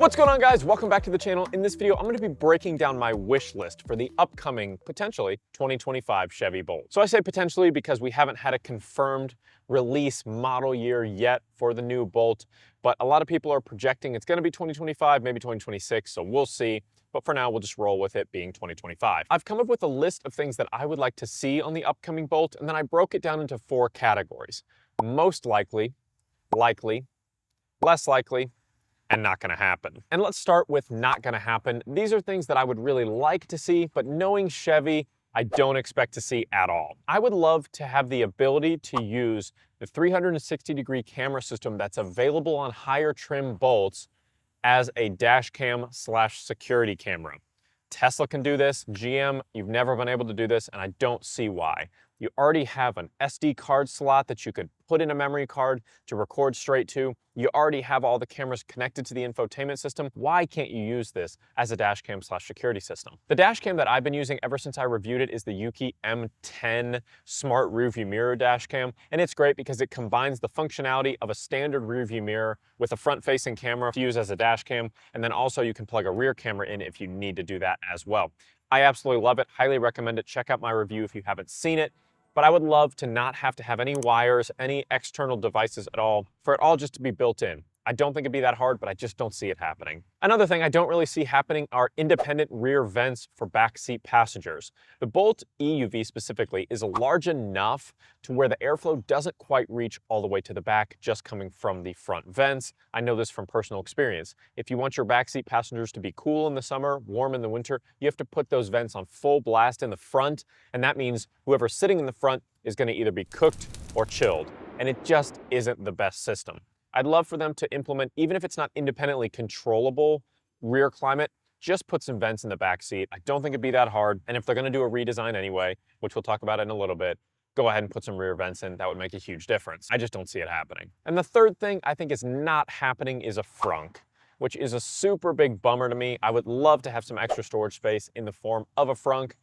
What's going on, guys? Welcome back to the channel. In this video, I'm going to be breaking down my wish list for the upcoming, potentially, 2025 Chevy Bolt. So I say potentially because we haven't had a confirmed release model year yet for the new Bolt, but a lot of people are projecting it's going to be 2025, maybe 2026, so we'll see. But for now, we'll just roll with it being 2025. I've come up with a list of things that I would like to see on the upcoming Bolt, and then I broke it down into 4 categories. Most likely, likely, less likely, and not gonna happen. And let's start with not gonna happen. These are things that I would really like to see, but knowing Chevy, I don't expect to see at all. I would love to have the ability to use the 360-degree camera system that's available on higher trim Bolts as a dash cam / security camera. Tesla can do this, GM, you've never been able to do this, and I don't see why. You already have an SD card slot that you could put in a memory card to record straight to. You already have all the cameras connected to the infotainment system. Why can't you use this as a dash cam / security system? The dash cam that I've been using ever since I reviewed it is the Yuki M10 Smart Rearview Mirror dash cam, and it's great because it combines the functionality of a standard rearview mirror with a front-facing camera to use as a dash cam, and then also you can plug a rear camera in if you need to do that as well. I absolutely love it, highly recommend it. Check out my review if you haven't seen it. But I would love to not have to have any wires, any external devices at all, for it all just to be built in. I don't think it'd be that hard, but I just don't see it happening. Another thing I don't really see happening are independent rear vents for backseat passengers. The Bolt EUV specifically is large enough to where the airflow doesn't quite reach all the way to the back, just coming from the front vents. I know this from personal experience. If you want your backseat passengers to be cool in the summer, warm in the winter, you have to put those vents on full blast in the front, and that means whoever's sitting in the front is going to either be cooked or chilled, and it just isn't the best system. I'd love for them to implement, even if it's not independently controllable rear climate, just put some vents in the back seat. I don't think it'd be that hard. And if they're gonna do a redesign anyway, which we'll talk about in a little bit, go ahead and put some rear vents in. That would make a huge difference. I just don't see it happening. And the third thing I think is not happening is a frunk, which is a super big bummer to me. I would love to have some extra storage space in the form of a frunk.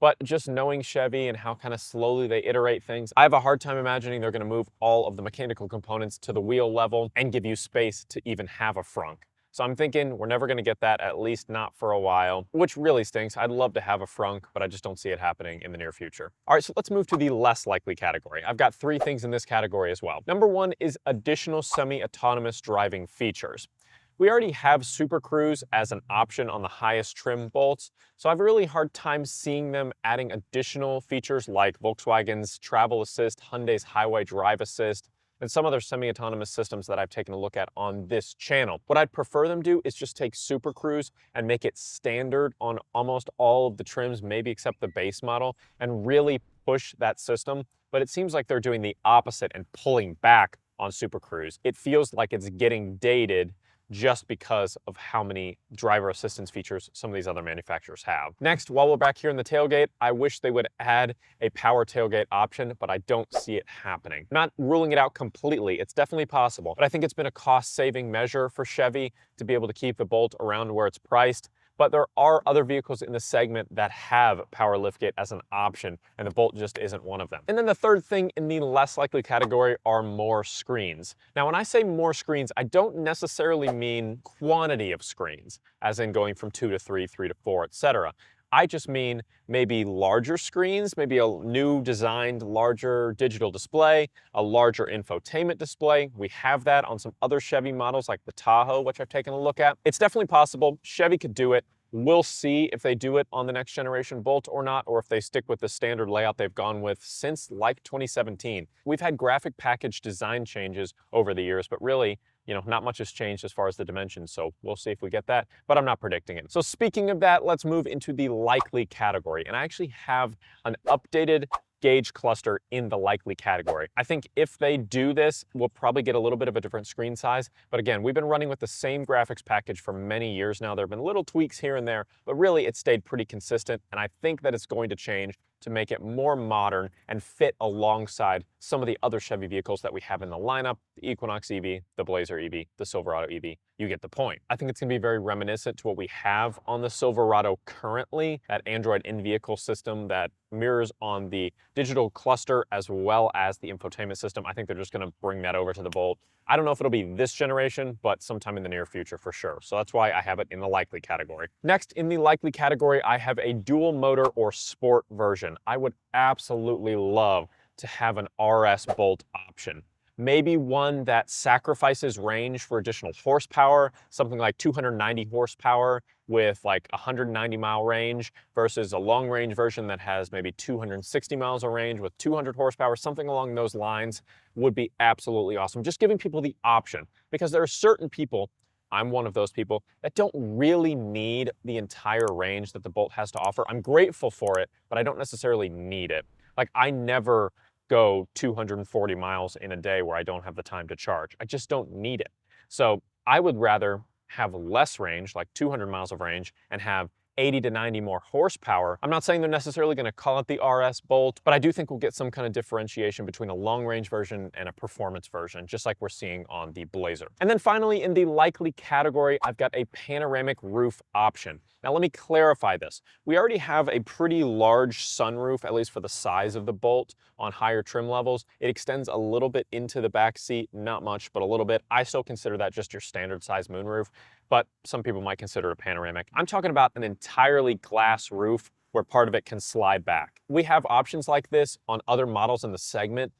But just knowing Chevy and how kind of slowly they iterate things, I have a hard time imagining they're going to move all of the mechanical components to the wheel level and give you space to even have a frunk. So I'm thinking we're never going to get that, at least not for a while, which really stinks. I'd love to have a frunk, but I just don't see it happening in the near future. All right, so let's move to the less likely category. I've got 3 things in this category as well. Number 1 is additional semi-autonomous driving features. We already have Super Cruise as an option on the highest trim Bolts, so I have a really hard time seeing them adding additional features like Volkswagen's Travel Assist, Hyundai's Highway Drive Assist, and some other semi-autonomous systems that I've taken a look at on this channel. What I'd prefer them do is just take Super Cruise and make it standard on almost all of the trims, maybe except the base model, and really push that system. But it seems like they're doing the opposite and pulling back on Super Cruise. It feels like it's getting dated just because of how many driver assistance features some of these other manufacturers have. Next, while we're back here in the tailgate, I wish they would add a power tailgate option, but I don't see it happening. Not ruling it out completely, it's definitely possible, but I think it's been a cost-saving measure for Chevy to be able to keep the Bolt around where it's priced. But there are other vehicles in the segment that have power liftgate as an option, and the Bolt just isn't one of them. And then the third thing in the less likely category are more screens. Now, when I say more screens, I don't necessarily mean quantity of screens, as in going from 2 to 3, 3 to 4, etc. I just mean maybe larger screens, maybe a new designed larger digital display, a larger infotainment display. We have that on some other Chevy models like the Tahoe, which I've taken a look at. It's definitely possible. Chevy could do it. We'll see if they do it on the next generation Bolt or not, or if they stick with the standard layout they've gone with since like 2017. We've had graphic package design changes over the years, but really, not much has changed as far as the dimensions, so we'll see if we get that, but I'm not predicting it. So speaking of that, let's move into the likely category, and I actually have an updated gauge cluster in the likely category. I think if they do this, we'll probably get a little bit of a different screen size, but again, we've been running with the same graphics package for many years now. There have been little tweaks here and there, but really it stayed pretty consistent, and I think that it's going to change to make it more modern and fit alongside some of the other Chevy vehicles that we have in the lineup, the Equinox EV, the Blazer EV, the Silverado EV. You get the point. I think it's gonna be very reminiscent to what we have on the Silverado currently, that Android in-vehicle system that mirrors on the digital cluster as well as the infotainment system. I think they're just gonna bring that over to the Bolt. I don't know if it'll be this generation, but sometime in the near future for sure. So that's why I have it in the likely category. Next, in the likely category, I have a dual motor or sport version. I would absolutely love to have an RS Bolt option. Maybe one that sacrifices range for additional horsepower, something like 290 horsepower with like 190-mile range versus a long range version that has maybe 260 miles of range with 200 horsepower, something along those lines would be absolutely awesome. Just giving people the option, because there are certain people, I'm one of those people, that don't really need the entire range that the Bolt has to offer. I'm grateful for it, but I don't necessarily need it. Like, I never go 240 miles in a day where I don't have the time to charge. I just don't need it. So I would rather have less range, like 200 miles of range, and have 80 to 90 more horsepower. I'm not saying they're necessarily going to call it the RS Bolt, but I do think we'll get some kind of differentiation between a long-range version and a performance version, just like we're seeing on the Blazer. And then finally, in the likely category, I've got a panoramic roof option. Now, let me clarify this. We already have a pretty large sunroof, at least for the size of the Bolt, on higher trim levels. It extends a little bit into the back seat, not much, but a little bit. I still consider that just your standard size moonroof, but some people might consider it panoramic. I'm talking about an entirely glass roof where part of it can slide back. We have options like this on other models in the segment.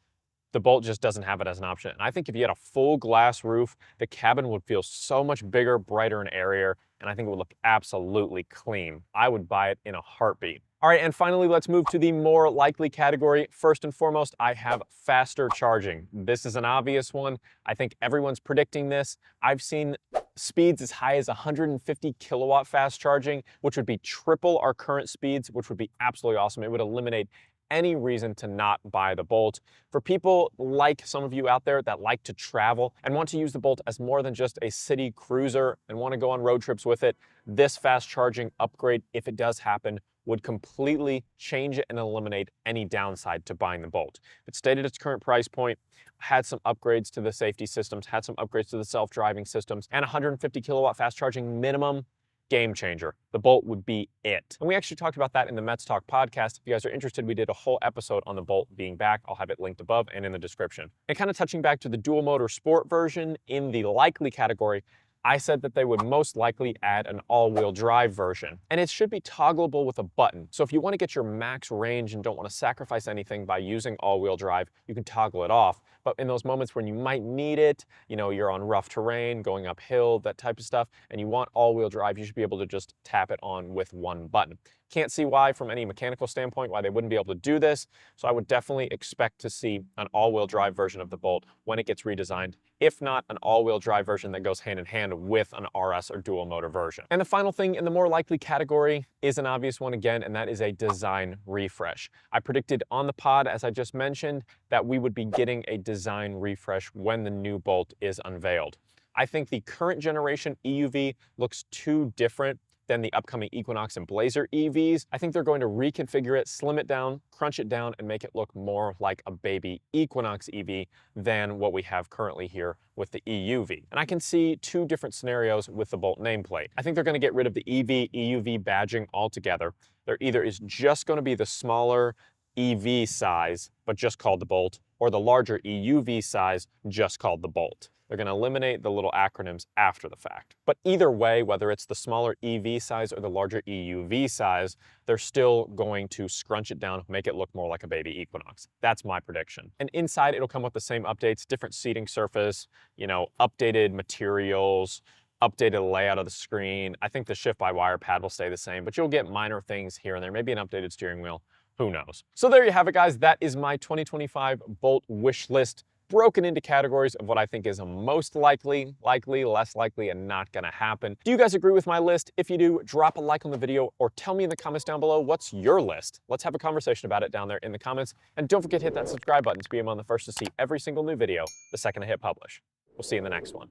The Bolt just doesn't have it as an option. And I think if you had a full glass roof, the cabin would feel so much bigger, brighter, and airier, and I think it would look absolutely clean. I would buy it in a heartbeat. All right, and finally, let's move to the more likely category. First and foremost, I have faster charging. This is an obvious one. I think everyone's predicting this. I've seen speeds as high as 150 kilowatt fast charging, which would be triple our current speeds, which would be absolutely awesome. It would eliminate any reason to not buy the Bolt. For people like some of you out there that like to travel and want to use the Bolt as more than just a city cruiser and want to go on road trips with it, this fast charging upgrade, if it does happen, would completely change it and eliminate any downside to buying the Bolt. It stayed at its current price point, had some upgrades to the safety systems, had some upgrades to the self-driving systems, and 150 kilowatt fast charging minimum. Game changer. The Bolt would be it. And we actually talked about that in the Metz Talk podcast. If you guys are interested, we did a whole episode on the Bolt being back. I'll have it linked above and in the description. And kind of touching back to the dual motor sport version in the likely category, I said that they would most likely add an all-wheel drive version, and it should be toggleable with a button. So if you want to get your max range and don't want to sacrifice anything by using all-wheel drive, you can toggle it off. But in those moments when you might need it, you know, you're on rough terrain, going uphill, that type of stuff, and you want all-wheel drive, you should be able to just tap it on with one button. Can't see why, from any mechanical standpoint, why they wouldn't be able to do this. So I would definitely expect to see an all-wheel drive version of the Bolt when it gets redesigned, if not an all-wheel drive version that goes hand in hand with an RS or dual motor version. And the final thing in the more likely category is an obvious one again, and that is a design refresh. I predicted on the pod, as I just mentioned, that we would be getting a design refresh when the new Bolt is unveiled. I think the current generation EUV looks too different than the upcoming Equinox and Blazer EVs. I think they're going to reconfigure it, slim it down, crunch it down, and make it look more like a baby Equinox EV than what we have currently here with the EUV. And I can see two different scenarios with the Bolt nameplate. I think they're going to get rid of the EV, EUV badging altogether. There either is just going to be the smaller EV size, but just called the Bolt, or the larger EUV size, just called the Bolt. They're going to eliminate the little acronyms after the fact. But either way, whether it's the smaller EV size or the larger EUV size, they're still going to scrunch it down, make it look more like a baby Equinox. That's my prediction. And inside, it'll come with the same updates, different seating surface, you know, updated materials, updated layout of the screen. I think the shift-by-wire pad will stay the same, but you'll get minor things here and there, maybe an updated steering wheel. Who knows? So there you have it, guys. That is my 2025 Bolt wish list, broken into categories of what I think is most likely, less likely, and not gonna happen. Do you guys agree with my list? If you do, drop a like on the video or tell me in the comments down below what's your list. Let's have a conversation about it down there in the comments. And don't forget to hit that subscribe button to be among the first to see every single new video the second I hit publish. We'll see you in the next one.